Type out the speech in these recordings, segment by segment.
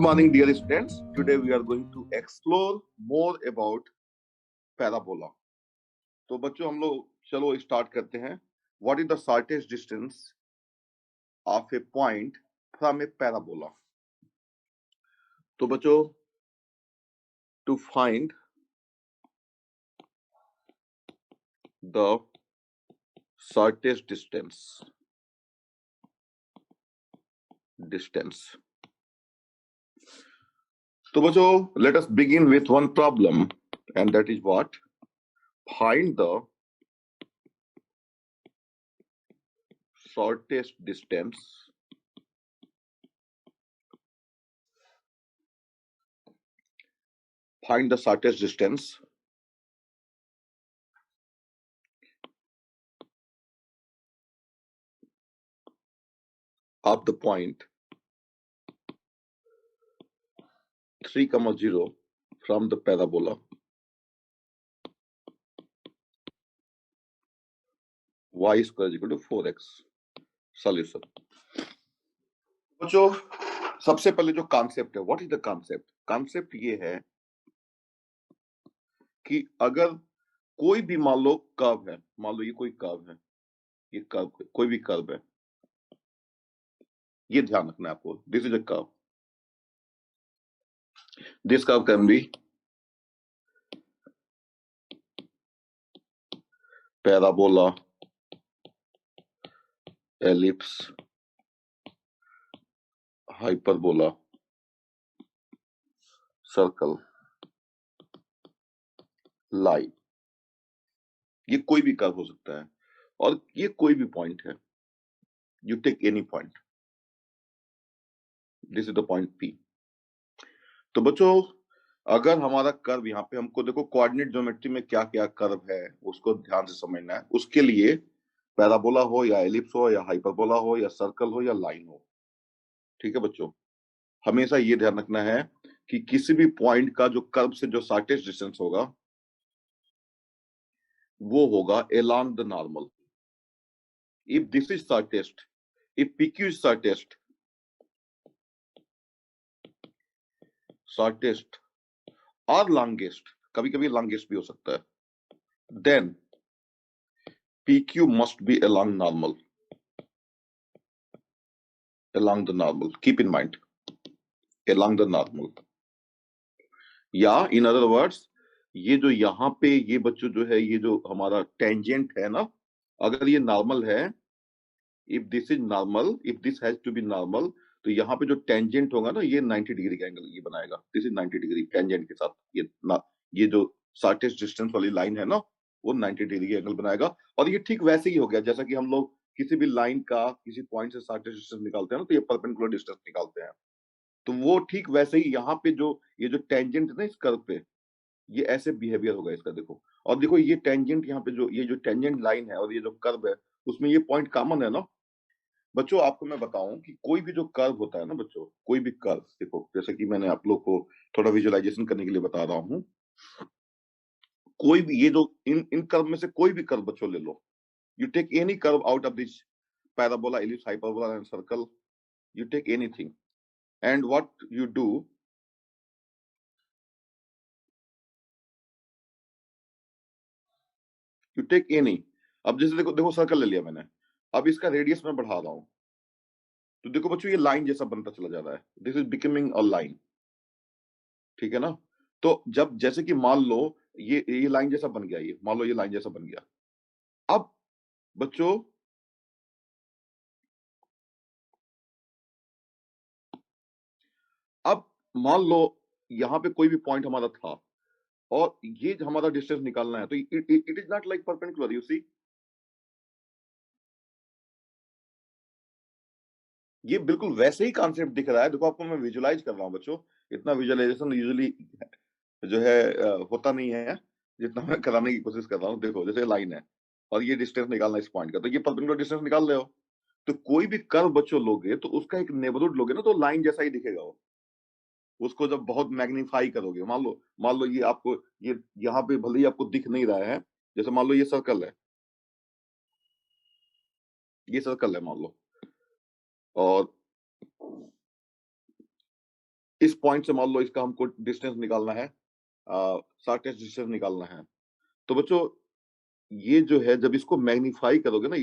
morning, dear students. Today we are going to explore more about parabola. तो बच्चों हम लोग चलो स्टार्ट करते हैं. What is the shortest distance of a point from a parabola? तो बच्चों to find the shortest distance. तो बच्चों let us begin with one problem, and that is what? Find the shortest distance of the point 3, 0 from the parabola y square is equal to 4x. Solution. बच्चों सबसे पहले जो concept है, what is the concept? Concept ये है कि अगर कोई भी मान लो कर्व है, मान लो ये कोई कर्व है, ये कर्व कोई भी कर्व है, ये ध्यान रखना है आपको. This is a curve. This curve can be parabola, ellipse, hyperbola, circle, line. ये कोई भी कर्व हो सकता है और ये कोई भी पॉइंट है. You take any point. This is the point P. तो बच्चों अगर हमारा कर्व यहाँ पे, हमको देखो कोऑर्डिनेट ज्योमेट्री में क्या क्या कर्व है उसको ध्यान से समझना है. उसके लिए पैराबोला हो या एलिप्स हो या हाइपरबोला हो या सर्कल हो या लाइन हो, ठीक है बच्चों, हमेशा ये ध्यान रखना है कि किसी भी पॉइंट का जो कर्व से जो शॉर्टेस्ट डिस्टेंस होगा वो होगा along the normal. If this is shortest, if PQ is shortest और longest, कभी कभी longest भी हो सकता है, then PQ must be along normal. Along the normal. Keep in mind. Along the normal. या in other words, ये जो यहाँ पे ये बच्चों जो है, ये जो हमारा टेंजेंट है ना, अगर ये नॉर्मल है, if this is normal, if this has to be normal, तो यहाँ पे जो टेंजेंट होगा ना, ये 90 डिग्री का एंगल ये बनाएगा. दिस इज 90 डिग्री टेंजेंट के साथ. ये जो शॉर्टेस्ट डिस्टेंस वाली लाइन है ना, वो 90 डिग्री का एंगल बनाएगा. और ये ठीक वैसे ही हो गया जैसा कि हम लोग किसी भी लाइन का किसी पॉइंट से शॉर्टेस्ट डिस्टेंस निकालते हैं ना, तो ये परपेंडिकुलर डिस्टेंस निकालते हैं. तो वो ठीक वैसे ही यहाँ पे जो ये जो टेंजेंट है ना इस कर्व पे, ये ऐसे बिहेवियर होगा इसका. देखो, और देखो ये टेंजेंट यहाँ पे जो ये जो टेंजेंट लाइन है और ये जो कर्व है उसमें ये पॉइंट कॉमन है ना. बच्चों आपको मैं बताऊं कि कोई भी जो कर्व होता है ना बच्चों, कोई भी कर्व, देखो जैसे कि मैंने आप लोग को थोड़ा विजुअलाइजेशन करने के लिए बता रहा हूं, कोई भी ये जो इन कर्व में से कोई भी कर्व बच्चों ले लो. You take any curve out of this parabola, ellipse, hyperbola and circle. You take anything and what you do, you take any. अब जैसे देखो देखो सर्कल ले लिया मैंने, अब इसका रेडियस मैं बढ़ा रहा हूं, तो देखो बच्चों ये लाइन जैसा बनता चला जा रहा है. This is becoming a line. ठीक है ना. तो जब जैसे कि मान लो ये लाइन जैसा बन गया, ये मान लो ये लाइन जैसा बन गया. अब बच्चों अब मान लो यहां पे कोई भी पॉइंट हमारा था और ये हमारा डिस्टेंस निकालना है, तो it is not like perpendicular. You see, ये बिल्कुल वैसे ही कॉन्सेप्ट दिख रहा है. देखो आपको मैं विजुलाइज कर रहा हूं बच्चों. इतना विजुअलाइजेशन यूजुअली जो है होता नहीं है जितना मैं कराने की कोशिश कर रहा हूं. देखो जैसे लाइन है और ये डिस्टेंस निकालना इस पॉइंट का, तो ये परपेंडिकुलर डिस्टेंस निकाल रहे हो. तो कोई भी कर्व बच्चों लोगे तो उसका एक नेबरहुड लोगे ना, तो लाइन जैसा ही दिखेगा वो. उसको जब बहुत मैग्नीफाई करोगे, मान लो ये आपको ये यहाँ पे भले ही आपको दिख नहीं रहा है, जैसे मान लो ये सर्कल है, ये सर्कल है मान लो, और इस पॉइंट से मान लो इसका हमको डिस्टेंस निकालना है, शॉर्टेस्ट डिस्टेंस निकालना है। तो बच्चों ये जो है जब इसको मैग्नीफाई करोगे ना,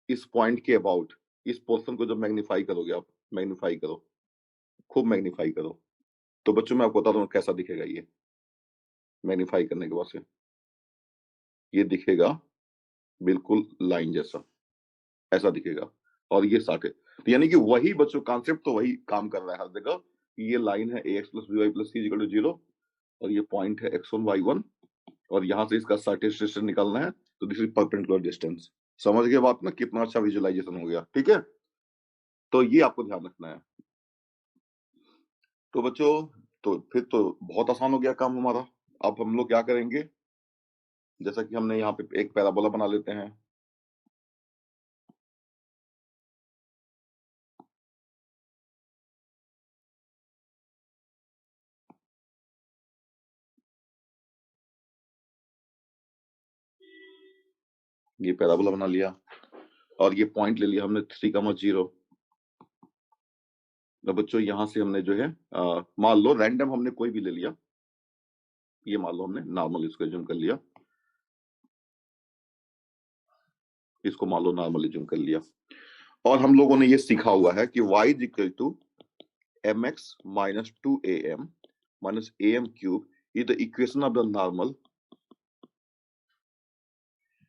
इस पॉइंट के अबाउट, इस पोर्शन को जब मैग्नीफाई करोगे आप, मैग्नीफाई करो, खूब मैग्नीफाई करो, तो बच्चों मैं आपको बता दूं कैसा दिखेगा ये मैग्नीफाई करने के बाद से। ये दिखेगा बिल्कुल लाइन जैसा, ऐसा दिखेगा। और ये साटे, तो यानी कि वही बच्चों कॉन्सेप्ट तो वही काम कर रहा है हर जगह। ये लाइन है ax plus b y plus c equal to 0, और ये पॉइंट है x1 y1, और यहां से इसका शॉर्टेस्ट डिस्टेंस निकालना है, तो दिस इज परपेंडिकुलर डिस्टेंस। समझ गए बात ना, कितना अच्छा विजुअलाइजेशन हो गया, ठीक है। तो ये आपको ध्यान रखना है। तो बच्चों तो फिर तो बहुत आसान हो गया काम हमारा। अब हम लोग क्या करेंगे, जैसा कि हमने यहाँ पे एक पैराबोला बना लेते हैं। ये पैराबोला बना लिया, और ये पॉइंट ले लिया हमने 3,0। तो बच्चों यहां से हमने जो है मान लो रैंडम हमने कोई भी ले लिया, ये मान लो हमने नॉर्मल इसको जूम कर लिया, इसको मान लो नॉर्मल जूम कर लिया। और हम लोगों ने ये सीखा हुआ है कि y is equal to mx minus 2am minus am cube is the equation of the normal,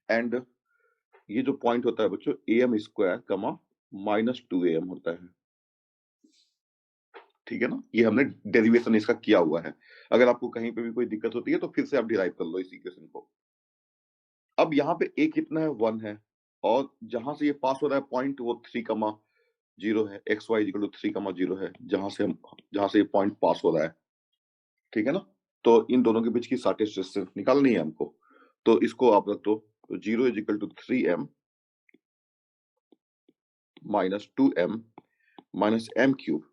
and ये जो पॉइंट होता है बच्चों am square comma minus 2am होता है, ठीक है ना। ये हमने डेरिवेशन इसका किया हुआ है। अगर आपको कहीं पे भी कोई दिक्कत होती है तो फिर से आप डिराइव कर लो इस इक्वेशन को। अब यहाँ पे a कितना है, 1 है, और जहां से ये पास हो रहा है पॉइंट वो 3,0 है, एक्स वाई इक्वल टू 3,0 है, जहां से ये पॉइंट पास हो रहा है, ठीक है ना। तो इन दोनों के बीच की शॉर्टेस्ट डिस्टेंस निकालनी है हमको, तो इसको आप रख दो। तो 0 is equal to 3m minus 2m minus m cube,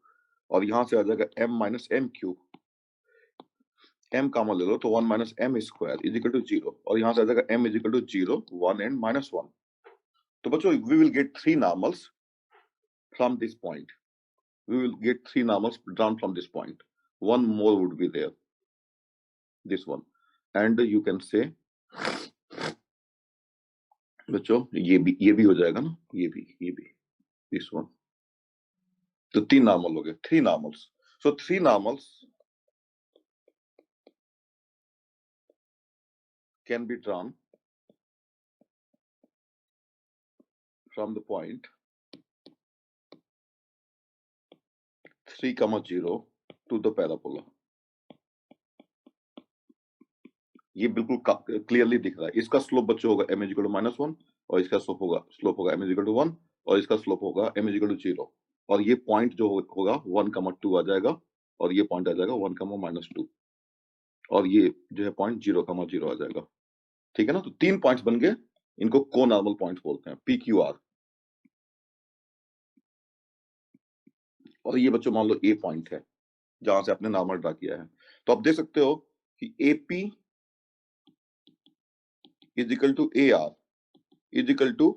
और यहां से आ जाएगा m minus m cube, m common ले लो तो 1 minus m square is equal to 0, और यहां से आ जाएगा m is equal to 0 1 and minus 1। तो बच्चों we will get 3 normals from this point, we will get 3 normals drawn from this point. One more would be there, this one, and you can say बच्चों ये भी हो जाएगा ना, ये भी this one। तो 3 नॉर्मल हो गए, 3 normals. So 3 normals can be drawn from the point 3,0 to the parabola। ये बिल्कुल क्लियरली दिख रहा है। इसका स्लोप बच्चों होगा m इक्वल टू -1, और इसका स्लोप होगा m इक्वल टू 1, और इसका स्लोप होगा m इक्वल टू 0, और ये पॉइंट जो होगा 1,2 आ जाएगा, और ये पॉइंट आ जाएगा 1,-2, और ये जो है पॉइंट 0,0 आ जाएगा, ठीक है ना। तो 3 पॉइंट्स बन गए, इनको को नॉर्मल पॉइंट्स बोलते हैं, PQR। और ये बच्चों मान लो ए पॉइंट है जहां से आपने नॉर्मल ड्रा किया है, तो आप देख सकते हो कि AP is equal to AR is equal to,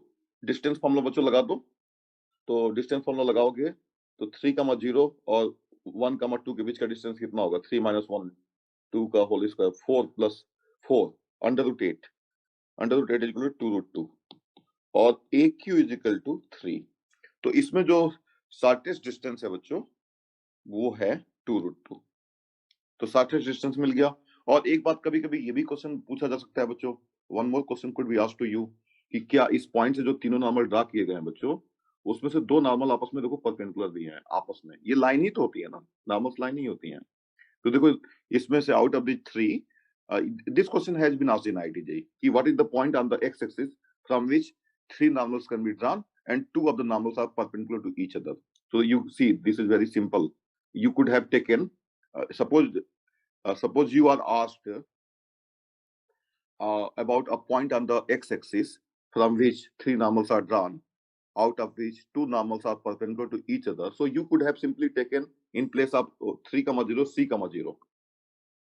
distance formula बच्चों लगा दो। तो डिस्टेंस फॉर्मूला लगाओगे तो 3,0 और 1,2 के बीच का डिस्टेंस कितना होगा, 3 माइनस 1, 2 का whole square, 4 plus 4 √8, √8 is equal to 2√2, और AQ इज इक्वल टू 3। तो इसमें जो शॉर्टेस्ट डिस्टेंस है बच्चों वो है 2√2। तो शॉर्टेस्ट डिस्टेंस मिल गया। और एक बात, कभी कभी ये भी क्वेश्चन पूछा जा सकता है बच्चों, one more question could be asked to you, कि क्या इस पॉइंट से जो तीनों नॉर्मल ड्रा किए गए हैं बच्चों, उसमें से 2 नॉर्मल आपस में देखो परपेंडिकुलर दिए हैं आपस में, ये लाइन ही तो होती है ना, नॉर्मल्स लाइन ही होती हैं। तो देखो इसमें से out of the 3, this question has been asked in IIT कि what is the point on the x axis from which 3 normals can be drawn and 2 of the normals are perpendicular to each other। So you see this is very simple, you could have taken suppose you are asked about a point on the x-axis from which 3 normals are drawn, out of which 2 normals are perpendicular to each other. So you could have simply taken in place of 3,0 c,0,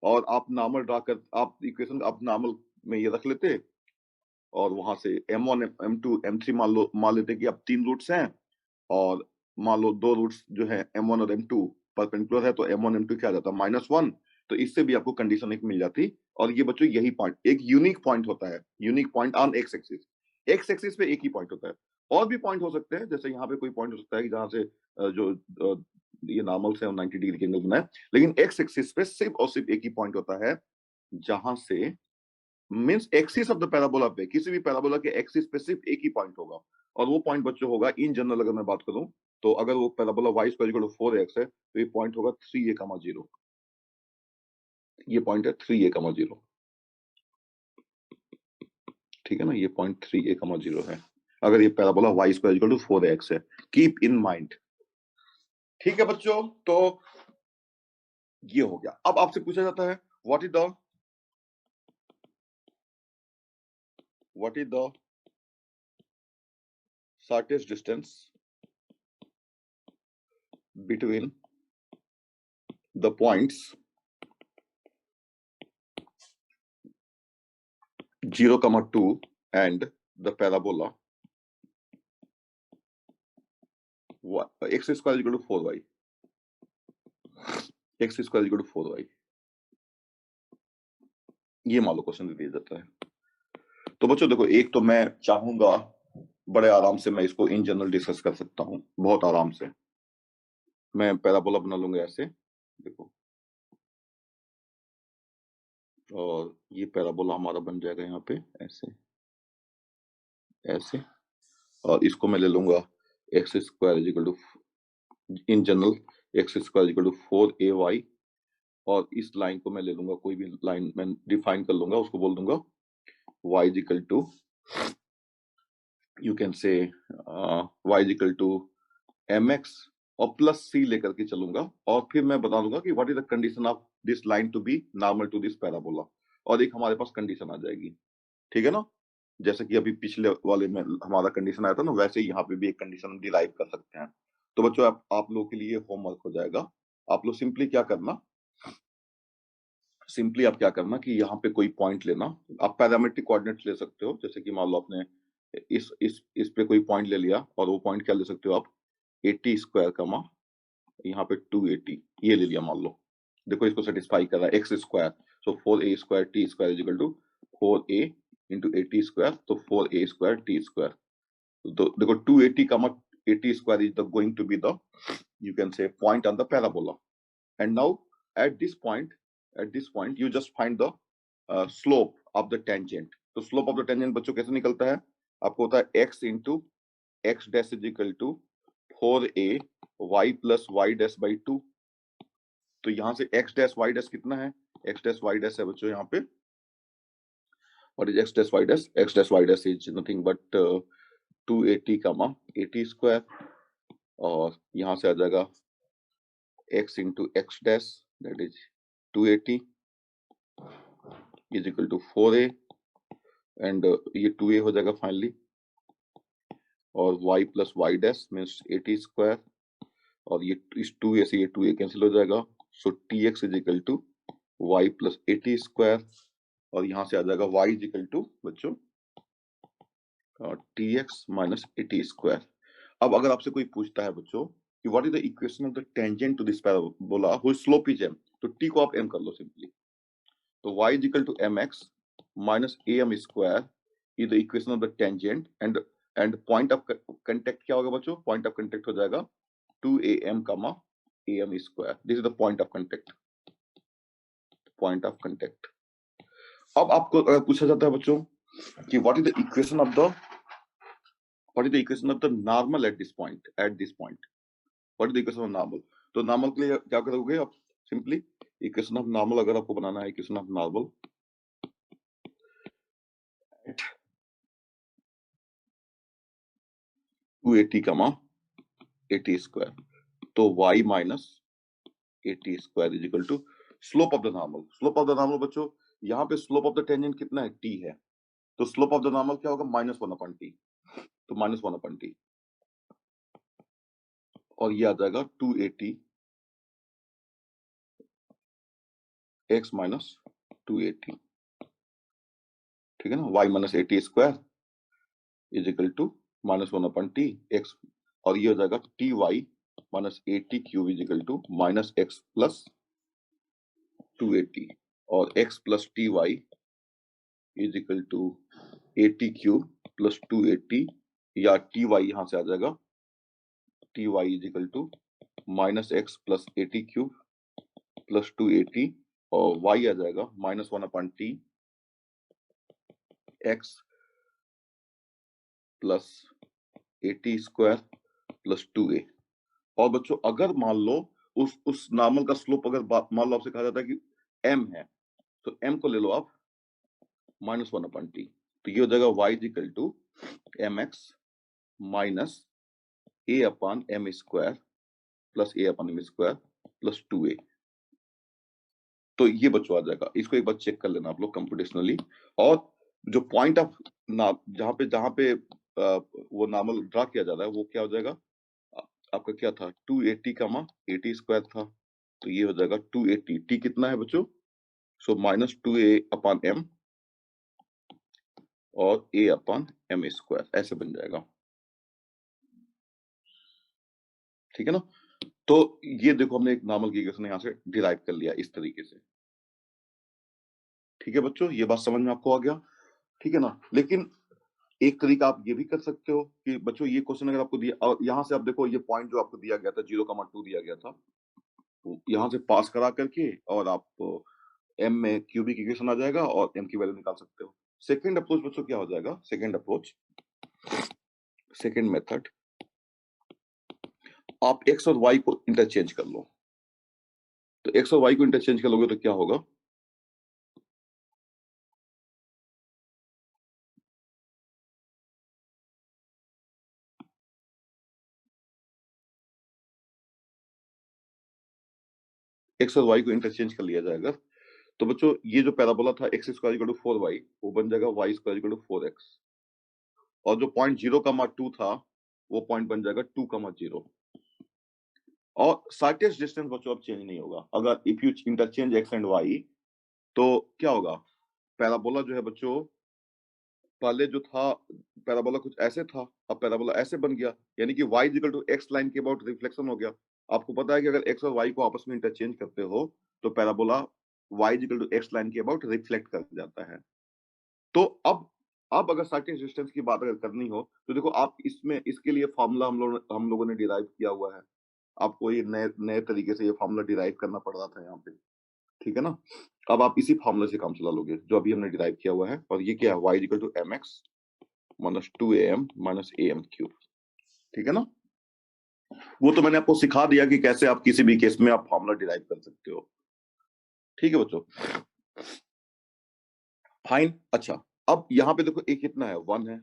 और आप normal draw कर, आप equation आप normal में ये रख लेते, और वहां से m1 m2 m3 मान लेते कि अब 3 रूट्स हैं, और मान लो 2 रूट्स जो है m1 और m2 परपेंडिकुलर है तो m1 m2 क्या आ जाता है -1। तो इससे भी आपको कंडीशन एक मिल जाती। और ये बच्चों यही पॉइंट एक यूनिक पॉइंट होता है, unique point on x axis. X axis पे एक ही पॉइंट होता है। और भी पॉइंट हो सकते हैं, जैसे यहाँ पे कोई पॉइंट हो सकता है कि जहां से जो ये नॉर्मल से 90 डिग्री के एंगल बनाए, लेकिन एक्स एक्सिस पे सिर्फ और सिर्फ एक ही पॉइंट होता है जहां से means axis of the parabola पे, किसी भी पैराबोला के एक्सिस पे सिर्फ एक ही पॉइंट होगा। और वो पॉइंट बच्चों होगा इन जनरल, अगर मैं बात करूं तो अगर वो parabola y square equal to 4x है तो ये पॉइंट होगा 3a, 0। ये पॉइंट है 3a, 0। ठीक है ना, ये पॉइंट 3a, 0 है अगर ये parabola y square equal to 4x है। Keep in mind. ठीक है बच्चों, तो ये हो गया। अब आपसे पूछा जाता है what is the shortest distance between the points 0, 2 and the parabola x square is equal to 4y। x square is equal to 4y। ये मान लो क्वेश्चन दे दिया जाता है। तो बच्चों देखो, एक तो मैं चाहूंगा बड़े आराम से मैं इसको इन जनरल डिस्कस कर सकता हूं, बहुत आराम से। मैं पैराबोला बना लूंगा ऐसे, देखो, और ये पैराबोला हमारा बन जाएगा यहाँ पे ऐसे ऐसे। और इसको मैं ले लूंगा x square is equal to, in general x square is equal to 4ay। और इस लाइन को मैं ले लूंगा, कोई भी लाइन मैं डिफाइन कर लूंगा, उसको बोल दूंगा y is equal to, you can say y is equal to mx, और प्लस c लेकर के चलूंगा। और फिर मैं बता दूंगा कि what is the condition of this line to be normal to this parabola. और एक हमारे पास कंडीशन आ जाएगी। ठीक है ना, जैसे कि अभी पिछले वाले में हमारा कंडीशन आया था ना, वैसे ही यहाँ पे भी एक कंडीशन हम डिराइव कर सकते हैं। तो बच्चों आप लोगों के लिए होमवर्क हो जाएगा। आप लोग सिंपली क्या करना, सिंपली आप क्या करना कि यहाँ पे कोई पॉइंट लेना। आप पैरामेट्रिक कोऑर्डिनेट्स ले सकते हो, जैसे कि मान लो आपने इस पे कोई पॉइंट ले लिया, और वो पॉइंट क्या ले सकते हो आप, 80 स्क्वायर कमा यहाँ पे 280, ये ले लिया मान लो। देखो इसको सेटिस्फाई कर रहा है x square, so 4a square t square is equal to 4a into 80 square, तो 4a स्क्वायर टी स्क्वायर। तो देखो 280 comma 80 square is the going to be the, you can say, point on the parabola। And now at this point you just find the slope of the tangent। तो slope of the tangent बच्चों कैसे निकलता है, आपको होता है x into x dash is equal to 4a y plus y dash by 2। तो यहां से x dash y dash कितना है, x dash y dash है बच्चों यहाँ पे, what is x dash y dash, x dash y dash is nothing but 280 comma 80 square। और यहाँ से आ जाएगा x into x dash, that is 280 is equal to 4a, and ये 2a हो जाएगा फाइनली। और y plus y dash means 80 square, और ये इस 2a से ये 2a कैंसिल हो जाएगा, so tx is equal to y plus 80 square. और यहाँ से आ जाएगा y इज इक्वल टू बच्चों tx माइनस 80 स्क्वायर। अब अगर आपसे कोई पूछता है बच्चों कि what is the equation of the tangent to this parabola whose slope is m, तो t को आप m कर लो सिंपली। तो y is equal to mx minus am square is the equation of the tangent, and point of contact क्या होगा बच्चों, point of contact हो जाएगा 2am comma am square. This is the point of contact, point of contact. अब आपको अगर पूछा जाता है बच्चों कि what is the equation of the, what is the equation of the normal at this point, what is the equation of normal, तो normal के लिए क्या करोगे आप, सिंपली इक्वेशन ऑफ नॉर्मल अगर आपको बनाना है, equation of normal 280 comma 80 square, तो y minus 80 square is equal to slope of the normal. Slope of the normal बच्चों, यहाँ पे स्लोप ऑफ द टेंजेंट कितना है, t है, तो स्लोप ऑफ द नॉर्मल क्या होगा, -1/t। तो -1/t, और ये आ जाएगा 280 x माइनस 280। ठीक है ना, y minus 80 square is equal to -1/t x, और ये हो जाएगा ty minus 80 cube is equal to minus x plus 280 और x plus t y is equal to 80 cube plus 280 या टी वाई यहां से आ जाएगा t y is equal to minus x plus 80 cube plus 280 और y आ जाएगा minus 1 upon t x plus 80 square plus 2a। और बच्चों अगर मान लो उस नॉर्मल का स्लोप अगर मान लो आपसे कहा जाता है कि m है तो m को ले लो आप माइनस 1 अपॉन टी, तो ये हो जाएगा y is equal to m x minus a upon m square plus a upon m square plus 2a। तो ये बच्चों आ जाएगा, इसको एक बार चेक कर लेना आप लोग कंप्यूटेशनली। और जो पॉइंट ऑफ ना जहां पे वो नॉर्मल ड्रा किया जा रहा है वो क्या हो जाएगा, आपका क्या था 280 कामा 80 स्क्वायर था, तो ये हो जाएगा 280 टी कितना है बच्चों, so minus 2a upon m और a अपॉन m स्क्वायर ऐसे बन जाएगा, ठीक है ना। तो ये देखो हमने एक नॉर्मल की इक्वेशन यहां से डिराइव कर लिया इस तरीके से, ठीक है बच्चों, ये बात समझ में आपको आ गया, ठीक है ना। लेकिन एक तरीका आप ये भी कर सकते हो कि बच्चों ये क्वेश्चन अगर आपको दिया और यहाँ से आप देखो ये पॉइंट जो आपको दिया गया था 0,2 दिया गया था, यहाँ से पास करा करके और आप m में क्यूबिक इक्वेशन आ जाएगा और m की वैल्यू निकाल सकते हो। सेकंड अप्रोच बच्चों क्या हो जाएगा, सेकंड अप्रोच, सेकंड मेथड, आप x और y को इंटरचेंज कर लो। तो x और y को इंटरचेंज कर लोगे तो क्या होगा, x और y को इंटरचेंज कर लिया जाएगा तो बच्चों ये जो पैराबोला था x square equal to 4y वो बन जाएगा y square equal to 4x और जो पॉइंट 0,2 था वो पॉइंट बन जाएगा 2,0 और शॉर्टेस्ट डिस्टेंस बच्चों अब चेंज नहीं होगा। अगर if you interchange x and y तो क्या होगा, पैराबोला जो है बच्चों पहले जो था पैराबोला कुछ ऐसे था, अब पैराबोला ऐसे बन गया, यानी कि y equal to x line के अबाउट रिफ्लेक्शन हो गया। आपको पता है कि अगर x और y को आपस में इंटरचेंज करते हो तो parabola y equal to x line के अबाउट रिफ्लेक्ट कर जाता है। तो अब अगर शॉर्टेस्ट डिस्टेंस की बात अगर करनी हो तो देखो आप इसमें इसके लिए फॉर्मूला हम लोगों ने डिराइव किया हुआ है, आपको ये नए नए तरीके से ये फॉर्मूला डिराइव करना पड़ रहा था यहाँ पे, ठीक है ना। अब आप इसी फॉर्मूले से काम चला लोगे जो अभी हमने डिराइव किया हुआ है, और ये क्या है y equal to m x minus 2am minus am cube, ठीक है ना। वो तो मैंने आपको सिखा दिया कि कैसे आप किसी भी केस में आप फॉर्मूला डिराइव कर सकते हो, ठीक है बच्चों, फाइन। अच्छा अब यहाँ पे देखो एक कितना है 1 है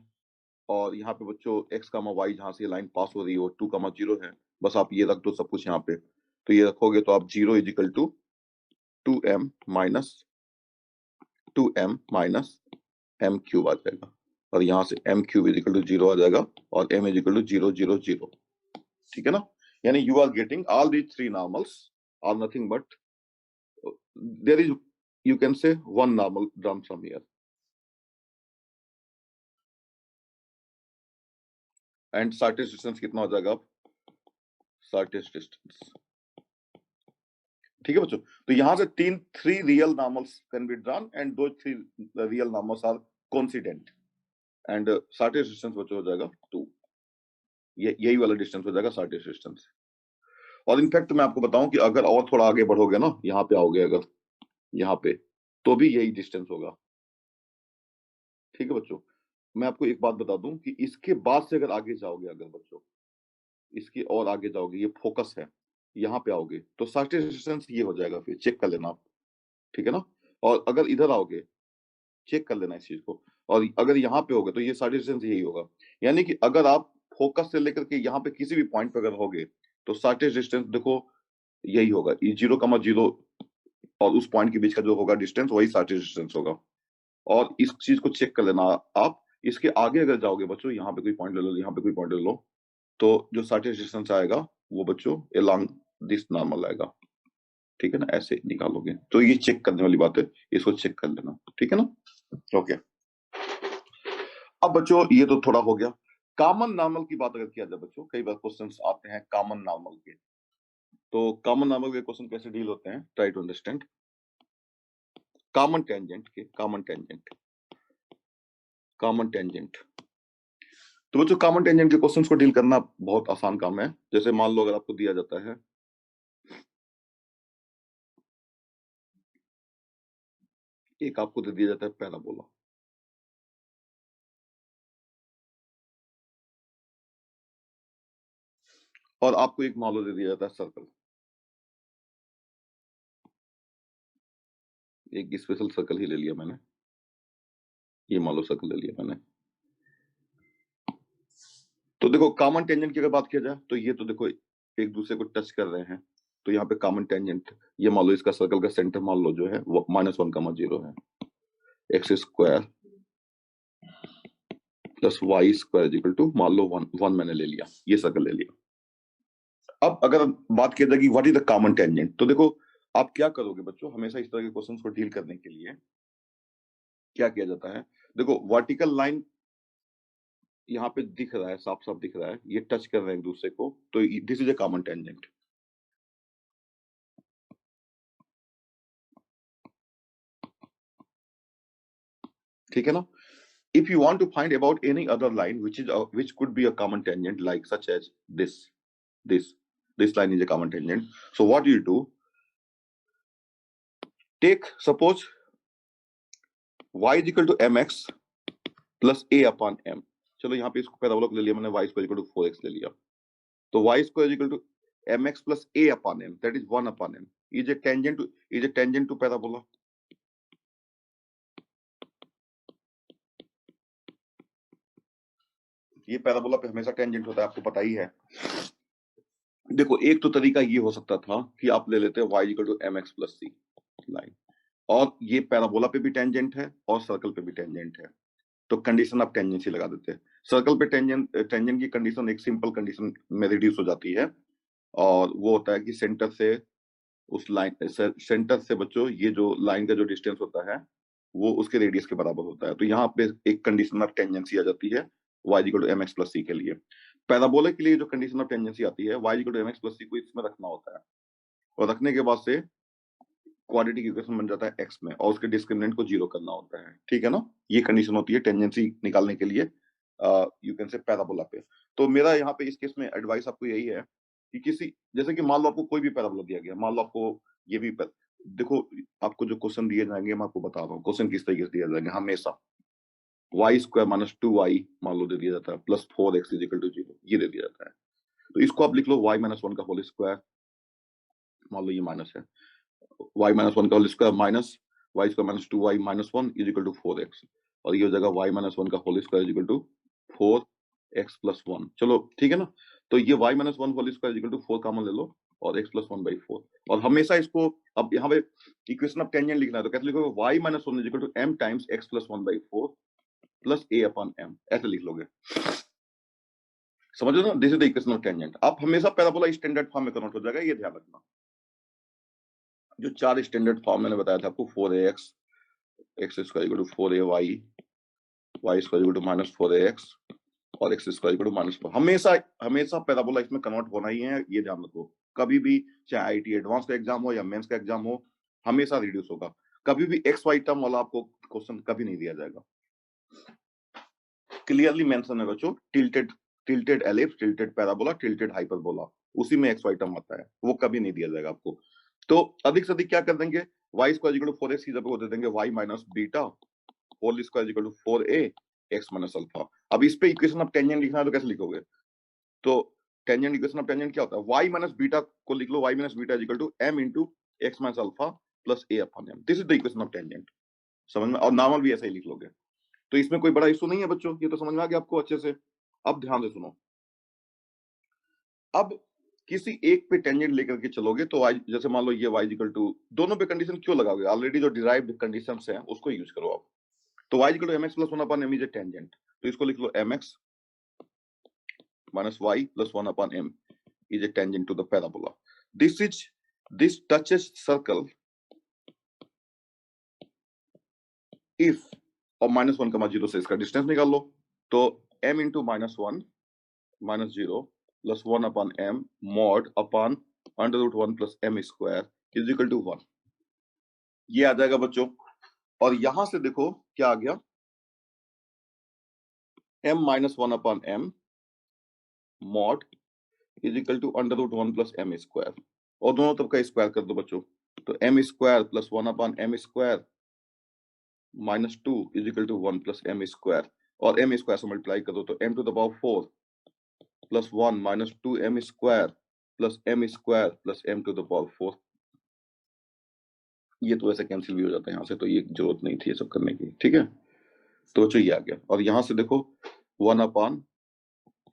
और यहाँ पे बच्चों x कामा y जहां से लाइन पास हो रही हो 2,0 है, बस आप ये रख दो सब कुछ यहाँ पे, तो ये रखोगे तो आप 0 is equal to 2m minus m cube आ जाएगा और यहाँ से m cube is equal to 0 आ जाएगा और m इज इक्वल टू 0 0 0, ठीक है ना। यानी you are getting all the three normals are nothing but there is you can say one normal drawn from here and shortest distance कितना हो जाएगा, शॉर्टेस्ट डिस्टेंस, ठीक है बच्चों। तो यहां से three real normals can be drawn and दो three real normals are coincident and shortest distance बच्चों हो जाएगा 2, यही वाला डिस्टेंस हो जाएगा शॉर्टेस्ट डिस्टेंस। और इनफैक्ट मैं आपको बताऊं कि अगर और थोड़ा आगे बढ़ोगे ना, यहाँ पे आओगे अगर यहाँ पे, तो भी यही डिस्टेंस होगा, ठीक है बच्चों। मैं आपको एक बात बता दूं कि इसके बाद से अगर आगे जाओगे, अगर बच्चों इसके और आगे जाओगे, ये फोकस है, यहाँ पे आओगे तो शॉर्टेस्ट डिस्टेंस ये हो जाएगा, फिर चेक कर लेना आप, ठीक है ना। और अगर इधर आओगे चेक कर लेना इस चीज को, और अगर यहाँ पे होगा तो ये सारी डिस्टेंस यही होगा। यानी कि अगर आप फोकस से लेकर के यहाँ पे किसी भी पॉइंट पे अगर होगे तो शॉर्टेस्ट डिस्टेंस देखो यही होगा, ये 0,0 और उस पॉइंट के बीच का जो होगा डिस्टेंस वही शॉर्टेस्ट डिस्टेंस होगा। और इस चीज को चेक कर लेना आप। इसके आगे अगर जाओगे बच्चों, यहाँ पे कोई पॉइंट ले लो, यहाँ पे कोई पॉइंट ले लो, तो जो शॉर्टेस्ट डिस्टेंस आएगा वो बच्चों अलोंग दिस नॉर्मल आएगा, ठीक है ना, ऐसे निकालोगे। तो ये चेक करने वाली बात है, इसको चेक कर लेना, ठीक है ना। ओके अब बच्चों ये तो थोड़ा हो गया। कॉमन नॉर्मल की बात अगर किया जाए बच्चों, कई बार क्वेश्चंस आते हैं कॉमन नॉर्मल के, तो कॉमन नॉर्मल के क्वेश्चन कैसे डील होते हैं, try to understand. Common tangent के, कॉमन टेंजेंट, कॉमन टेंजेंट, तो बच्चों कॉमन टेंजेंट के क्वेश्चंस को डील करना बहुत आसान काम है। जैसे मान लो अगर आपको दिया जाता है एक, आपको दे दिया जाता है पैराबोला, और आपको एक मान लो दे दिया जाता है सर्कल, एक स्पेशल सर्कल ही ले लिया मैंने, ये मान लो सर्कल ले लिया मैंने। तो देखो कॉमन टेंजेंट की अगर बात किया जाए तो ये तो देखो एक दूसरे को टच कर रहे हैं, तो यहाँ पे कॉमन टेंजेंट, ये मान लो इसका सर्कल का सेंटर मान लो जो है वो -1,0 है, x square plus y square equal to मान लो 1 मैंने ले लिया, ये सर्कल ले लिया। अब अगर बात किया जाए कि what is the common tangent, तो देखो आप क्या करोगे बच्चों, हमेशा इस तरह के क्वेश्चंस को डील करने के लिए क्या किया जाता है, देखो वर्टिकल लाइन यहाँ पे दिख रहा है, साफ साफ दिख रहा है, ये टच कर रहे हैं एक दूसरे को, तो this is a common tangent. ठीक है ना। If you want to find about any other line which could be a common tangent, like such as this this line is a common tangent, so what do you do, take suppose y is equal to mx plus a upon m, चलो यहाँ पे इसको parabola को ले लिया मैंने, y square equal to 4x ले लिया, तो y square equal to mx plus a upon m, that is 1 upon m, is a tangent to parabola। ये पैराबोला पे हमेशा टेंजेंट होता है, आपको पता ही है। देखो एक तो तरीका ये हो सकता था कि आप ले लेते y equal to mx plus c line, और ये पैराबोला पे भी टेंजेंट है और सर्कल पे भी टेंजेंट है, तो कंडीशन आप टेंजेंसी लगा देते हैं। सर्कल पे टेंजेंट की कंडीशन एक सिंपल कंडीशन में रिड्यूस हो जाती है, और वो होता है कि सेंटर से उस लाइन सेंटर से बच्चों ये जो लाइन का जो डिस्टेंस होता है वो उसके रेडियस के बराबर होता है, तो यहाँ पे एक कंडीशन ऑफ टेंजेंसी आ जाती है y equal to mx plus c के लिए। पैराबोला के लिए जो कंडीशन ऑफ टेंजेंसी आती है y equal to mx plus c को इसमें रखना होता है, और रखने के बाद से क्वाड्रेटिक इक्वेशन बन जाता है x में, और उसके डिस्क्रिमिनेंट को 0 करना होता है। ठीक है ना, ये कंडीशन होती है टेंजेंसी निकालने के लिए यू कैन से पैराबोला पे। तो मेरा यहाँ पे इस केस में एडवाइस आपको यही है कि किसी, जैसे कि मान लो आपको कोई भी पैराबोला दिया गया, मान लो आपको ये भी देखो आपको जो क्वेश्चन दिए जाएंगे मैं आपको बता रहा हूँ क्वेश्चन किस तरीके से दिया जाएंगे, हमेशा वाई स्क्वायर माइनस 2y मान लो दे दिया जाता है plus 4x is equal to 0, ये दे दिया जाता है, तो इसको आप लिख लो y माइनस 1 का होल स्क्वायर, मान लो ये माइनस है, y माइनस 1 का whole square minus y square minus 2y minus 1 is equal to 4x, और ये हो जाएगा y माइनस 1 का whole square is equal to 4x plus 1। चलो ठीक है ना, तो ये y minus 1 whole square is equal to 4 common ले लो और x प्लस 1 बाई 4, और हमेशा इसको अब यहाँ पे इक्वेशन ऑफ टेंजेंट लिखना है तो कैसे लिखोगे, y minus 1 is equal to m times x plus 1 by 4 plus a upon m, ऐसे लिख लोगे। समझ लो ना, this is the equation of tangent. आप हमेशा पैराबोला स्टैंडर्ड फॉर्म में कन्वर्ट हो जाएगा, ये ध्यान रखना। जो 4 स्टैंडर्ड फॉर्म मैंने बताया था आपको, 4ax x square equal to 4ay y square equal to minus 4ax और x square equal to minus 4, हमेशा हमेशा पैराबोला इसमें कन्वर्ट होना ही है, ये ध्यान रखो। कभी भी चाहे आईटी एडवांस का एग्जाम हो या मेंस का एग्जाम हो, हमेशा रिड्यूस होगा, कभी भी एक्स वाई टर्म वाला आपको क्वेश्चन कभी नहीं दिया जाएगा। क्लियरली मेंशन है बच्चों, tilted tilted ellipse, tilted parabola, tilted hyperbola, उसी में एक्स वाई टर्म आता है, वो कभी नहीं दिया जाएगा आपको। तो अधिक से अधिक क्या कर देंगे, Y square equal to 4x की जगह दे देंगे y minus beta whole square equal to 4a x minus alpha. अब इस पे इक्वेशन ऑफ टेंजेंट लिखना है तो कैसे लिखोगे, तो टेंजेंट इक्वेशन ऑफ टेंजेंट क्या होता है, y माइनस बीटा को लिख लो, y minus beta equal to m into x minus alpha plus a upon m, this is the equation of tangent. समझ में, और नॉर्मल भी ऐसे ही लिख लोगे, तो इसमें कोई बड़ा इशू नहीं है बच्चों, ये तो समझ में आ गया आपको अच्छे से। अब ध्यान से सुनो, अब किसी एक पे टेंजेंट लेकर के चलोगे तो y, जैसे मान लो ये y इक्वल टू, दोनों पे कंडीशन क्यों लगाओगे, ऑलरेडी जो डिराइव्ड कंडीशंस हैं उसको यूज करो आप। तो y equal to mx plus 1 upon m is a tangent, तो इसको लिख लो mx minus y plus 1 upon m is a tangent to the parabola. This touches circle if, और -1, 0 से इसका डिस्टेंस निकाल लो, तो m into -1 -0 plus 1 upon m mod upon √1 plus m square is equal to 1। ये आ जाएगा बच्चों। और यहां से देखो क्या आ गया, m -1 upon m mod is equal to √1 plus m square, और दोनों तरफ का स्क्वायर कर दो बच्चों, तो m square plus 1 upon m square -2 is equal to 1 plus m square, और m square से मल्टीप्लाई कर दो तो m to the power 4 plus 1 minus 2m square plus m square plus m to the power 4। ये तो ऐसे cancel भी हो जाता है यहाँ से, तो ये जरूरत नहीं थी ये सब करने की, ठीक है। तो बच्चों ये आ गया, और यहाँ से देखो 1 upon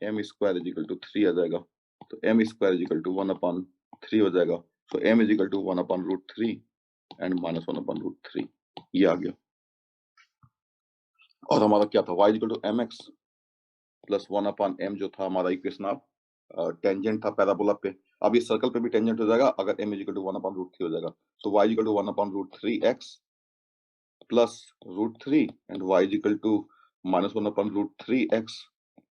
m square is equal to 3 आ जाएगा, तो m square is equal to 1 upon 3 हो जाएगा, तो m is equal to 1 upon √3 and -1 upon √3, ये आ गया। और हमारा क्या था, y is equal to mx plus 1 upon m जो था हमारा इक्वेशन ऑफ टेंजेंट था पैराबोला पे। अब ये सर्कल पे भी टेंजेंट हो जाएगा अगर m is equal to 1 upon √3 हो जाएगा, so y is equal to 1 upon √3x plus √3 and y is equal to -1 upon √3x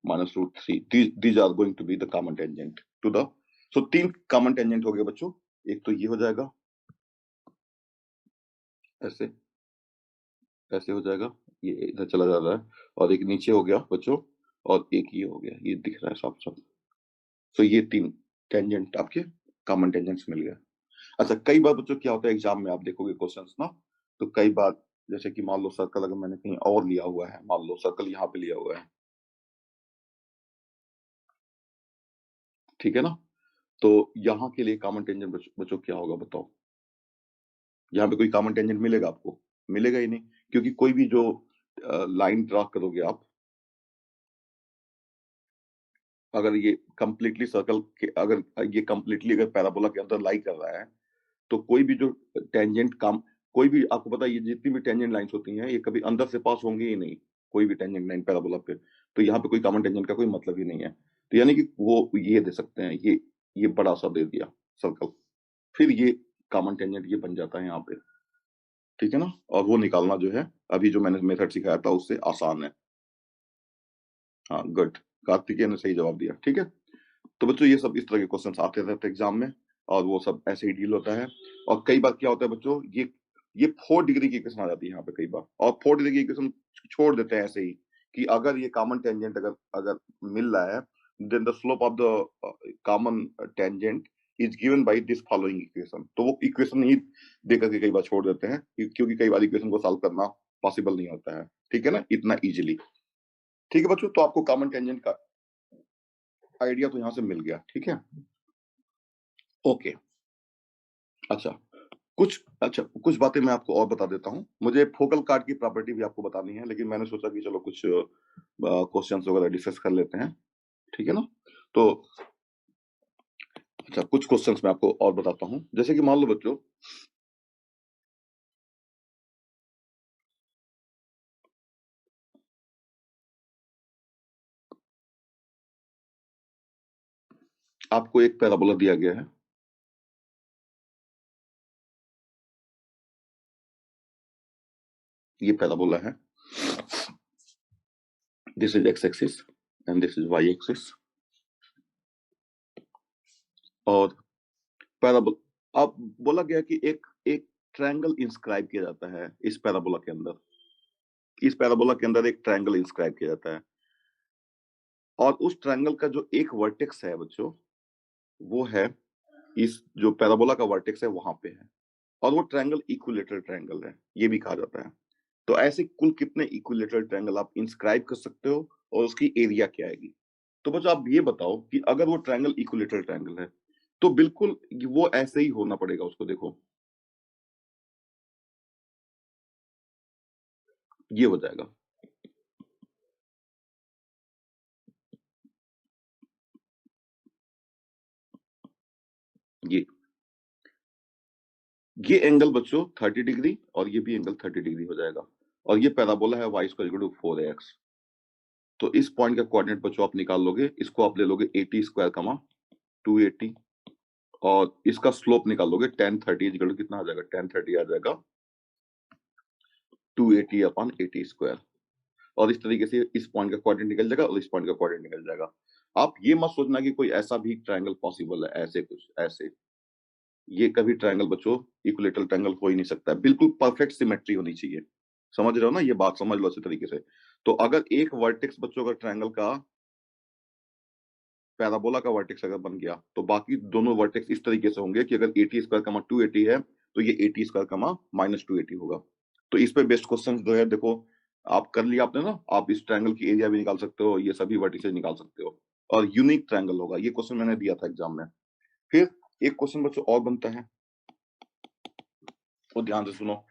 minus √3। these are going to be the common tangent to the, so 3 common tangent हो गए बच्चों। एक तो ये हो जाएगा, ऐसे ऐसे हो जाएगा, ये इधर चला जा रहा है, और एक नीचे हो गया बच्चों, और एक ये हो गया, ये दिख रहा है साफ साफ। तो ये 3 टेंजेंट आपके कॉमन टेंजेंट्स मिल गए। अच्छा, कई बार बच्चों क्या होता है एग्जाम में आप देखोगे क्वेश्चंस ना, तो कई बार जैसे कि मान लो सर्कल अगर मैंने कहीं और लिया हुआ है, मान लो सर्कल यहाँ पे लिया हुआ है, ठीक है ना, तो यहाँ के लिए कॉमन टेंजेंट बच्चों क्या होगा बताओ। यहाँ पे कोई कॉमन टेंजेंट मिलेगा आपको? मिलेगा ही नहीं, क्योंकि कोई भी जो लाइन ड्रा करोगे आप, अगर ये कंप्लीटली सर्कल के, अगर ये कंप्लीटली अगर पैराबोला के अंदर लाई कर रहा है, तो कोई भी जो टेंजेंट काम, कोई भी आपको पता है ये जितनी भी टेंजेंट लाइंस होती हैं ये कभी अंदर से पास होंगी ही नहीं, कोई भी टेंजेंट लाइन पैराबोला पे, तो यहाँ पे कोई कॉमन टेंजेंट का कोई मतलब ही नहीं है। तो यानी कि वो ये दे सकते हैं, ये बड़ा सा दे दिया सर्कल, फिर ये कॉमन टेंजेंट ये बन जाता है यहाँ पे, ठीक है ना। और वो निकालना जो है अभी जो मैंने मेथड सिखाया था उससे आसान है। हाँ गुड, कार्तिकेय ने सही जवाब दिया, ठीक है। तो बच्चों ये सब इस तरह के क्वेश्चन आते रहते हैं एग्जाम में, और वो सब ऐसे ही डील होता है। और कई बार क्या होता है बच्चों, ये 4 डिग्री की इक्वेशन आ जाती है यहाँ पे कई बार, और 4 डिग्री की इक्वेशन छोड़ देते हैं ऐसे ही, कि अगर ये कॉमन टेंजेंट अगर अगर मिल रहा है, then the slope of the common tangent is given by this following equation, तो वो इक्वेशन ही देकर के कई बार छोड़ देते हैं, क्योंकि कई बार इक्वेशन को सॉल्व करना पॉसिबल नहीं होता है, ठीक है ना, इतना इजीली। ठीक है बच्चों, तो आपको कॉमन टेंजेंट का आइडिया तो यहाँ से मिल गया, ठीक है, ओके। अच्छा, कुछ बातें मैं आपको और बता देता हूँ। मुझे फोकल कार्ड की प्रॉपर्टी भी आपको बतानी है, लेकिन मैंने सोचा कि चलो कुछ क्वेश्चंस वगैरह डिस्कस कर लेते हैं, ठीक है ना। तो अच्छा, कुछ क्वेश्चंस मैं आपको और बताता हूँ, जैसे कि मान लो बच्चों, आपको एक पैराबोला दिया गया है, ये पैराबोला है, this is x axis and this is y axis, और पैराबोला अब बोला गया कि एक एक ट्रायंगल इंस्क्राइब किया जाता है इस पैराबोला के अंदर, इस पैराबोला के अंदर एक ट्रायंगल इंस्क्राइब किया जाता है, और उस ट्रायंगल का जो एक वर्टेक्स है बच्चों, वो है इस जो पैराबोला का वर्टेक्स है वहां पे है, और वो ट्रायंगल इक्विलेटरल ट्रायंगल है, ये भी कहा जाता है। तो ऐसे कुल कितने इक्विलेटरल ट्रायंगल आप इंस्क्राइब कर सकते हो, और उसकी एरिया क्या आएगी। तो बच्चों आप ये बताओ कि अगर वो ट्रायंगल इक्विलेटरल ट्रायंगल है, तो बिल्कुल वो ऐसे ही होना पड़ेगा उसको, देखो ये हो जाएगा, ये ये एंगल बच्चों 30 डिग्री, और ये भी एंगल 30 डिग्री हो जाएगा, और ये पैराबोला है y square equal to 4ax। तो इस पॉइंट का कोऑर्डिनेट बच्चों आप निकाल लोगे, इसको आप ले लोगे 80 स्क्वायर कमा 280, और इसका स्लोप निकाल लोगे tan 30 इक्वल टू कितना आ जाएगा, tan 30 आ जाएगा 280 अपॉन 80 स्क्वायर। और इस तरीके से इस पॉइंट का क्वाड्रेंट निकल जाएगा और इस पॉइंट का क्वाड्रेंट निकल जाएगा। आप ये मत सोचना कि कोई ऐसा भी ट्रायंगल पॉसिबल है, ऐसे कुछ ऐसे, ये कभी ट्रायंगल बच्चों इक्विलेटरल ट्रायंगल हो ही नहीं सकता है। बिल्कुल परफेक्ट सिमेट्री होनी चाहिए, समझ रहे हो ना, ये बात समझ लो अच्छे तरीके से। तो अगर एक वर्टेक्स बच्चों का ट्रायंगल का पैराबोला का वर्टेक्स अगर बन गया, तो बाकी दोनों वर्टेक्स इस तरीके से होंगे कि अगर 80 स्क्वायर कमा 280 है, तो ये 80 स्क्वायर कमा -280 होगा। तो इस पे बेस्ड क्वेश्चन जो है, देखो आप कर लिया आपने ना, आप इस ट्रायंगल की एरिया भी निकाल सकते हो, ये सभी वर्टिसेज निकाल सकते हो, और यूनिक ट्रायंगल होगा। ये क्वेश्चन मैंने दिया था एग्जाम में। फिर एक क्वेश्चन बच्चों और बनता है, वो ध्यान से सुनो।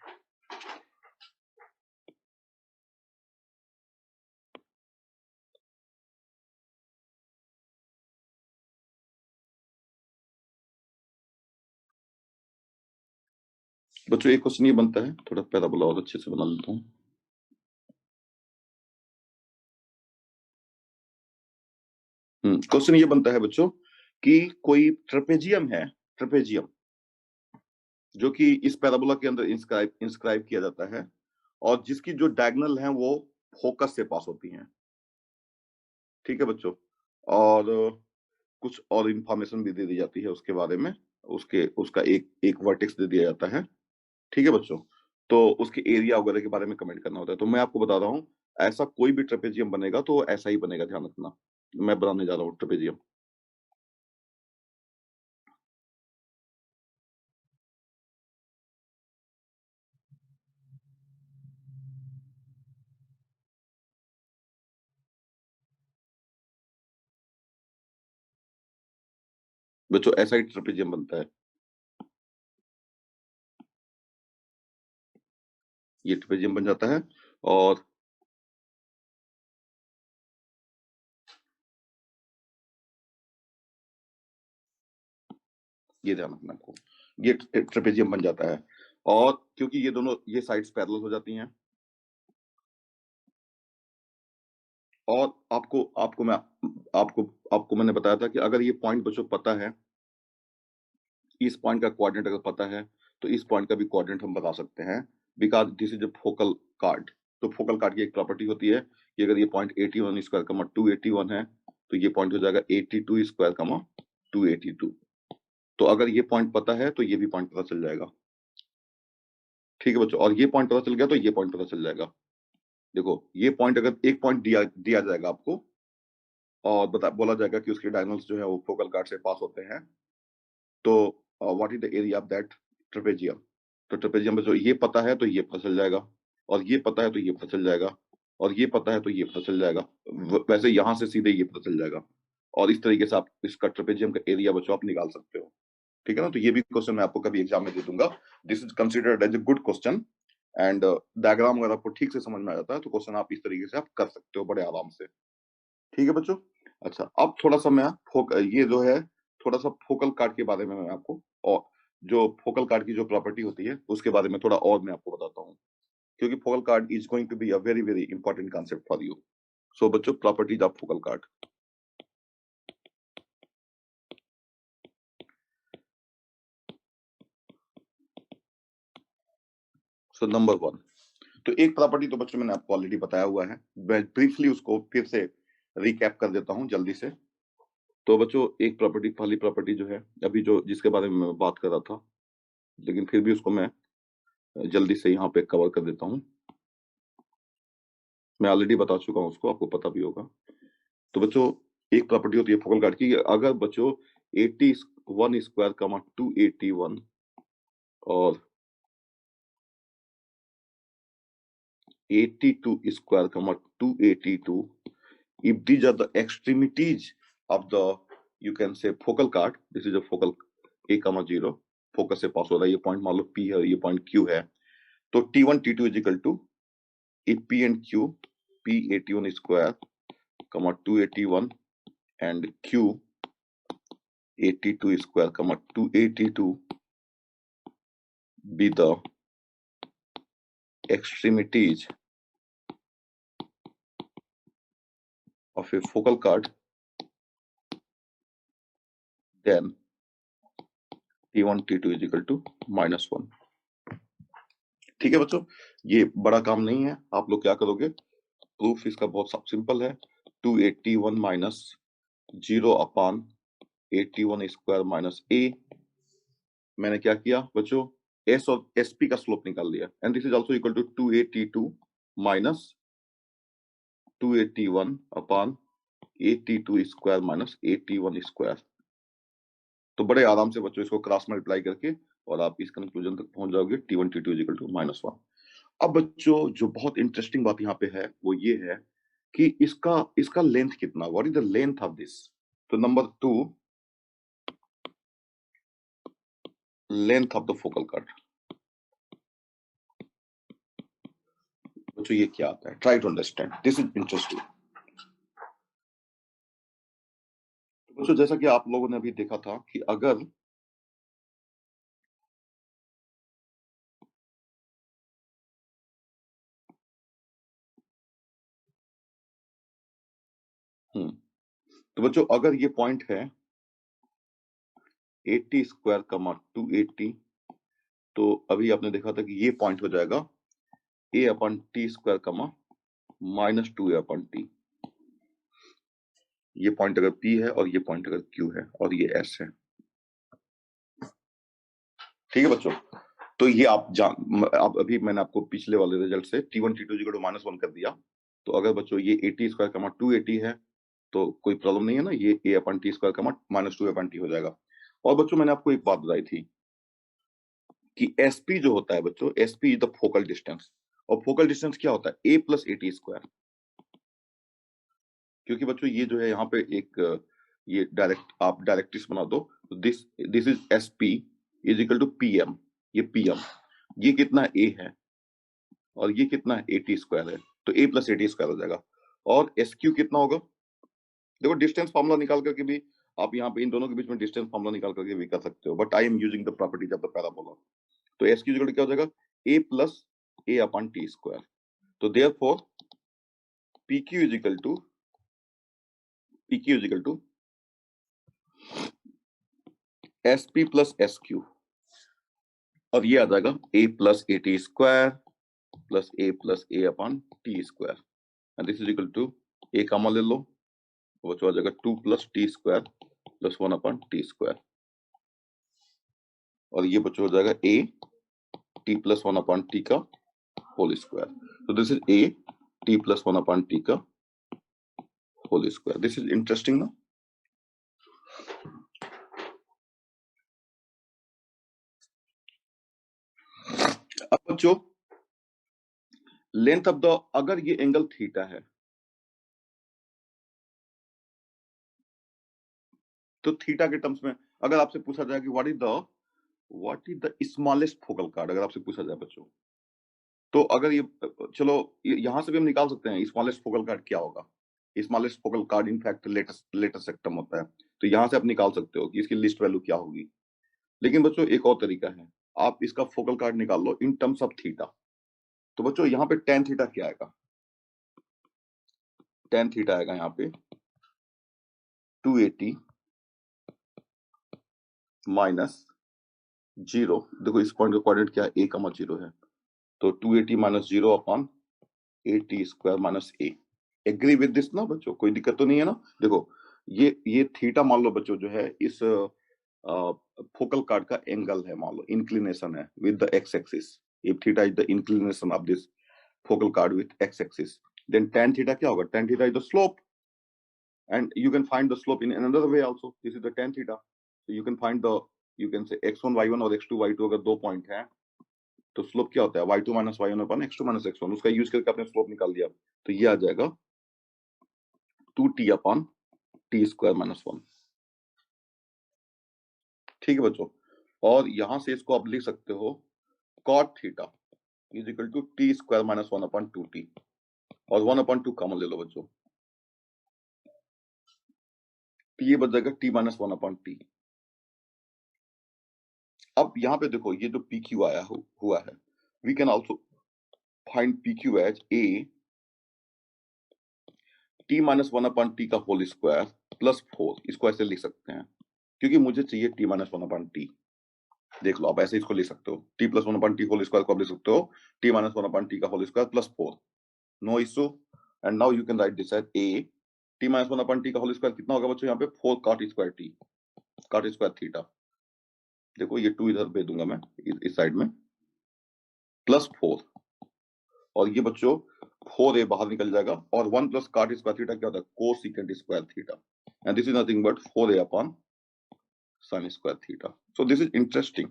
बच्चों एक क्वेश्चन ये बनता है, थोड़ा पैराबोला और अच्छे से बना लेता हूँ। क्वेश्चन ये बनता है बच्चों कि कोई ट्रेपेजियम है, ट्रेपेजियम जो कि इस पैराबोला के अंदर इंस्क्राइब किया जाता है, और जिसकी जो डायगोनल है वो फोकस से पास होती हैं। ठीक है बच्चों, और कुछ और इंफॉर्मेशन भी दे दी जाती है उसके बारे में, उसके उसका एक एक वर्टेक्स दे दिया जाता है। ठीक है बच्चों, तो उसके एरिया वगैरह के बारे में कमेंट करना होता है। तो मैं आपको बता रहा हूँ, ऐसा कोई भी ट्रेपेजियम बनेगा तो ऐसा ही बनेगा, ध्यान रखना। मैं बनाने जा रहा हूँ ट्रेपेजियम। बच्चों ऐसा ही ट्रेपेजियम बनता है, ये ट्रेपेजियम बन जाता है। और ये ध्यान रखना आपको, ये ट्रेपेजियम बन जाता है। और क्योंकि ये दोनों ये साइड्स पैरेलल हो जाती हैं, और आपको आपको मैं आपको आपको मैंने बताया था कि अगर ये पॉइंट बच्चों पता है, इस पॉइंट का क्वाड्रेंट अगर पता है, तो इस पॉइंट का भी क्वाड्रेंट हम बता सकते हैं, because this is a focal card. तो फोकल कार्ड की एक प्रॉपर्टी होती है कि अगर ये पॉइंट 81 स्क्वायर कमा 281 है, तो ये पॉइंट हो जाएगा 82 स्क्वायर कमा 282। तो अगर ये पॉइंट पता है तो ये भी पॉइंट पता चल जाएगा। ठीक है बच्चों, और ये पॉइंट पता चल गया तो ये पॉइंट पता चल जाएगा। देखो ये पॉइंट, अगर एक पॉइंट दिया दिया जाएगा आपको, और बोला जाएगा कि उसके डायगोनल्स जो है वो फोकल कार्ड से पास होते हैं, तो what is the area of that trapezium. तो ट्रेपेजियम में जो ये पता है तो ये पता चल जाएगा, और ये पता है तो ये पता चल जाएगा, और ये पता है तो ये पता चल जाएगा। वैसे यहां से सीधे ये पता चल जाएगा, और इस तरीके से आप इसका ट्रेपेजियम का एरिया बच्चों आप निकाल सकते हो। ठीक है ना, तो ये भी क्वेश्चन मैं आपको कभी एग्जाम में दे दूंगा। This is considered as a good question, and diagram अगर आपको ठीक से समझ में आ जाता है तो क्वेश्चन आप इस तरीके से आप कर सकते हो बड़े आराम से। ठीक है बच्चों। अच्छा, अब थोड़ा सा मैं ये जो है, थोड़ा सा फोकल कार्ड के बारे में मैं आपको, और जो फोकल कार्ड की जो प्रॉपर्टी होती है उसके बारे में थोड़ा और मैं आपको बताता हूँ, क्योंकि focal chord is going to be a very very important concept for you. So बच्चों, properties of focal chord. So number 1, तो एक प्रॉपर्टी तो बच्चों मैंने आपको ऑलरेडी बताया हुआ है, मैं ब्रीफली उसको फिर से रिकैप कर देता हूँ जल्दी से। तो बच्चों एक प्रॉपर्टी, पहली प्रॉपर्टी जो है अभी जो जिसके बारे में मैं बात कर रहा था, लेकिन फिर भी उसको मैं जल्दी से यहाँ पे कवर कर देता हूँ। मैं ऑलरेडी बता चुका हूँ उसको, आपको पता भी होगा। तो बच्चों एक प्रॉपर्टी होती है फोकल कार्ड की, अगर बच्चों 81 स्क्वायर कमा 281 और 82 square comma 282, if these are the extremities of the, you can say, focal card, this is a focal a comma 0, focus से पास हो रहा है, ये पॉइंट मान लो P है, ये पॉइंट Q है। तो T1 T2 is equal to if P and Q, P81 square comma 281 and Q 82 square comma 282 be the extremities of a focal card, then T1 T2 is equal to -1। ठीक है बच्चों, ये बड़ा काम नहीं है। आप लोग क्या करोगे, प्रूफ इसका बहुत सिंपल है, 281 minus 0 upon 81 square minus a। मैंने क्या किया बच्चों, s और sp का स्लोप निकाल लिया, and this is also equal to 282 minus 281 upon 82 square minus 81 square. तो बड़े आराम से बच्चों इसको क्रॉस मल्टीप्लाई करके और आप इस कंक्लूजन तक पहुंच जाओगे, t1 t2 is equal to -1। अब बच्चों जो बहुत इंटरेस्टिंग बात यहाँ पे है वो ये है कि इसका इसका लेंथ कितना, what is the length of this. तो number 2, length of the focal chord. बच्चों ये क्या आता है, try to understand, this is interesting. बच्चों जैसा कि आप लोगों ने अभी देखा था कि अगर तो बच्चों अगर ये पॉइंट है 80 स्क्वायर कमा 280, तो अभी आपने देखा था कि ये पॉइंट हो जाएगा a अपॉन टी स्क्वायर कमा -2a अपॉन टी। ये पॉइंट अगर p है और ये पॉइंट अगर q है और ये s है, ठीक है बच्चों। तो ये आप अब अभी मैंने आपको पिछले वाले रिजल्ट से t1 t2 -1 कर दिया। तो अगर बच्चों ये 80 स्क्वायर कमा 280 है तो कोई प्रॉब्लम नहीं है ना, ये a अपॉन टी स्क्वायर कमा -2 अपॉन टी हो जाएगा। और बच्चों मैंने आपको एक बात बताई थी कि sp जो होता है बच्चों, sp is the focal distance, और फोकल डिस्टेंस क्या होता है a प्लस 80 स्क्वायर। क्योंकि बच्चों ये जो है यहाँ पे एक ये डायरेक्ट आप डायरेक्ट्रिक्स बना दो, this this is sp is equal to pm, ये pm, ये कितना a है और ये कितना 80 स्क्वायर है, तो a प्लस 80 स्क्वायर हो जाएगा। और sq कितना होगा, देखो डिस्टेंस फॉर्मूला निकाल करके भी आप यहाँ पे इन दोनों के बीच में डिस्टेंस फॉर्मूला निकाल करके भी कर सकते हो, but I am using the properties of the parabola. तो sq इक्वल क्या हो जाएगा, a plus a upon t square. तो therefore pq is equal to sp plus sq, और ये आ जाएगा a plus 80 square plus a upon t square, and this is equal to a common ले लो, वो आ जाएगा 2 plus t square plus 1 upon t square, और ये बच्चों हो जाएगा a t plus 1 upon t का होल स्क्वायर। तो this is a t plus 1 upon t का whole square. This is interesting ना। अब बच्चों लेंथ ऑफ द, अगर ये एंगल थीटा है तो थीटा के टर्म्स में अगर आपसे पूछा जाए कि what is the smallest focal card, अगर आपसे पूछा जाए बच्चों, तो अगर ये चलो यहां से भी हम निकाल सकते हैं स्मॉलेस्ट फोकल कार्ड क्या होगा। Smallest focal chord in fact latus rectum होता है, तो यहां से आप निकाल सकते हो कि इसकी लिस्ट वैल्यू क्या होगी। लेकिन बच्चों एक और तरीका है, आप इसका फोकल कार्ड निकाल लो इन टर्म्स ऑफ थीटा। तो बच्चों यहाँ पे टेन थीटा क्या आएगा, टेन थीटा आएगा यहाँ पे 280 माइनस 0, देखो इस पॉइंट का कोऑर्डिनेट क्या है, a कमा 0 है, तो 280 माइनस 0 upon 80 square minus a। Agree with this ना बच्चों, कोई दिक्कत तो नहीं है ना। देखो ये थीटा मान लो बच्चों जो है इस फोकल कार्ड का एंगल है, मान लो इंक्लिनेशन है with the x axis, if theta is the inclination of this focal chord with x axis, then tan theta क्या होगा, tan theta is the slope, and you can find the slope in another way also, this is the tan theta, so you can find the, you can say x1 y1 और x2 y2 अगर दो point हैं तो slope क्या होता है y2 minus y1 अपन x2 minus x1, उसका use करके आपने स्लोप निकाल दिया, तो ये आ जाएगा 2t upon t square minus 1। ठीक है बच्चों, और यहां से इसको आप लिख सकते हो cot theta is equal to t square minus 1 upon 2t, और 1 अपॉन 2 कॉमन ले लो बच्चों, तो ये बच जाएगा t माइनस 1 अपॉन टी। अब यहाँ पे देखो ये जो PQ आया हुआ है, we can also find PQ as a t minus 1 upon t का होल स्क्वायर प्लस 4, इसको ऐसे लिख सकते हैं क्योंकि मुझे चाहिए t माइनस 1 अपॉन टी। देख लो आप ऐसे इसको लिख सकते हो, t plus 1 upon t whole square को आप लिख सकते हो t माइनस 1 अपॉन टी का whole square plus 4, no issue. And now you can write this as a t minus 1 upon t का होल स्क्वायर कितना होगा बच्चों यहाँ पे 4 cot square t cot square theta. देखो ये 2 इधर भेज दूंगा मैं इस साइड में प्लस 4 और ये बच्चों 4a बाहर निकल जाएगा और 1 प्लस cot स्क्वायर थीटा क्या होता है cosecant square theta and this is nothing but 4a upon sin square theta. So this is interesting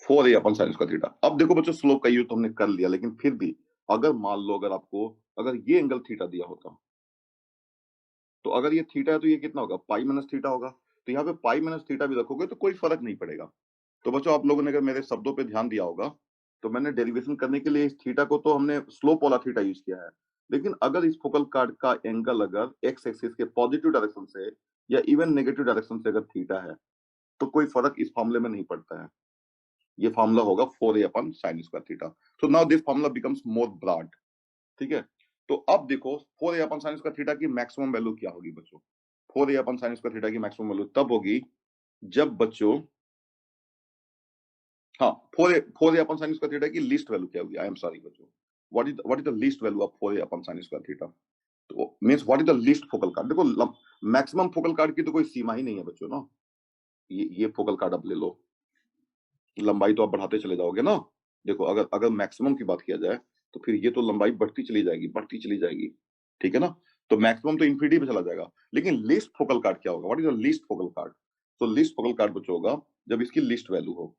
4a upon sin square theta. अब देखो बच्चों स्लोप का यूज तो हमने कर लिया लेकिन फिर भी अगर मान लो अगर आपको अगर ये एंगल थीटा दिया होता तो अगर ये थीटा है तो ये कितना होगा पाई माइनस थीटा होगा। तो यहाँ पे पाई माइनस थीटा भी रखोगे तो कोई फर्क नहीं पड़ेगा। तो बच्चों आप लोगों ने अगर मेरे शब्दों पे ध्यान दिया होगा तो मैंने डेरिवेशन करने के लिए इस थीटा को तो हमने स्लोप वाला थीटा यूज किया है लेकिन अगर इस फोकल कार्ड का एंगल अगर एक्स एक्सिस के पॉजिटिव डायरेक्शन से या इवन नेगेटिव डायरेक्शन से अगर थीटा है तो कोई फर्क इस फार्मूले में नहीं पड़ता है। ये फार्मूला होगा 4a upon sin square theta. So now this formula becomes more broad. ठीक है तो अब देखो 4a upon sin square theta की मैक्सिमम वैल्यू क्या होगी बच्चों 4a upon sin square theta की मैक्सिमम वैल्यू तब होगी जब बच्चों हाँ 4a upon sin square theta की लीस्ट वैल्यू क्या होगी आई एम सॉरी बच्चों what is the least value of 4a upon sin square theta. तो means what is the least focal card. देखो मैक्सिमम फोकल कार्ड की तो कोई सीमा ही नहीं है बच्चों ना। ये फोकल कार्ड आप ले लो लंबाई तो आप बढ़ाते चले जाओगे ना। देखो अगर अगर मैक्सिमम की बात किया जाए तो फिर ये तो लंबाई बढ़ती चली जाएगी ठीक है ना। तो मैक्सिमम तो इंफिनिटी पे चला जाएगा लेकिन लीस्ट फोकल कार्ड क्या होगा what is the least focal card. तो लीस्ट फोकल कार्ड बच्चों होगा जब इसकी लिस्ट वैल्यू हो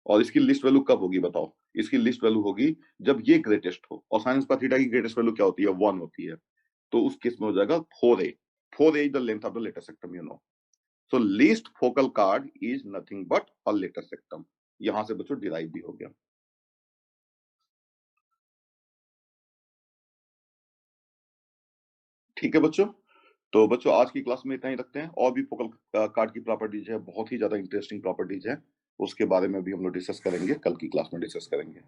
और इसकी लिस्ट वैल्यू कब होगी बताओ। इसकी लिस्ट वैल्यू होगी जब ये ग्रेटेस्ट हो और साइन स्क्वायर थीटा की ग्रेटेस्ट वैल्यू क्या होती है 1 होती है। तो उस केस में हो जाएगा 4a 4a is the length of the letter सेक्टम you know. So least focal chord is nothing but a letter सेक्टम। यहां से बच्चों डिराइव भी हो गया। ठीक है बच्चों तो बच्चों आज की क्लास में इतना ही रखते हैं और भी फोकल कार्ड की प्रॉपर्टीज है बहुत ही ज्यादा इंटरेस्टिंग प्रॉपर्टीज है उसके बारे में भी हम लोग डिस्कस करेंगे कल की क्लास में डिस्कस करेंगे।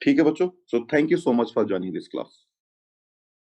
ठीक है बच्चों so thank you so much for joining this class.